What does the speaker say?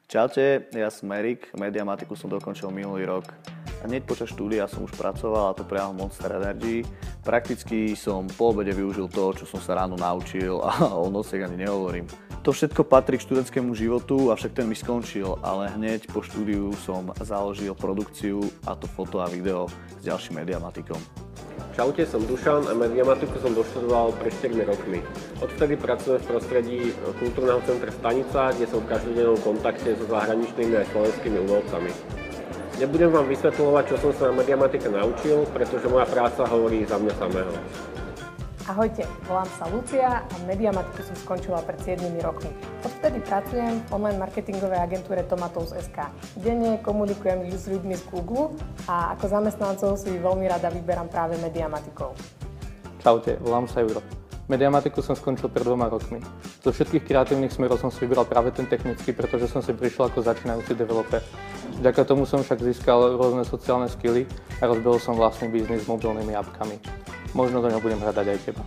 Čaute, ja som Erik, Mediamatiku som dokončil minulý rok. Hneď počas štúdia som už pracoval, a to priamo v Monster Energy. Prakticky som po obede využil to, čo som sa ráno naučil a o nociach ani nehovorím. To všetko patrí k študentskému životu, avšak ten mi skončil, ale hneď po štúdiu som založil produkciu, a to foto a video s ďalším mediamatikom. Čaute, som Dušan a Mediamatiku som doštudoval pred 4 rokmi. Odvtedy pracujem v prostredí kultúrneho centra Stanica, kde som v každodennom kontakte so zahraničnými aj slovenskými umelcami. Nebudem vám vysvetľovať, čo som sa na Mediamatike naučil, pretože moja práca hovorí za mňa samého. Ahojte, volám sa Lucia a Mediamatiku som skončila pred 7 rokmi. Odvtedy pracujem v online marketingovej agentúre Tomatos.sk. Denne komunikujem s ľuďmi z Google a ako zamestnancov si veľmi rada vyberám práve Mediamatikou. Čaute, volám sa Juro. Mediamatiku som skončil pred 2 rokmi. Zo všetkých kreatívnych smerov som si vybral práve ten technický, pretože som si prišiel ako začínajúci developer. Vďaka tomu som však získal rôzne sociálne skilly a rozbehol som vlastný biznis s mobilnými apkami. Možno do ňoho budem hľadať aj teba.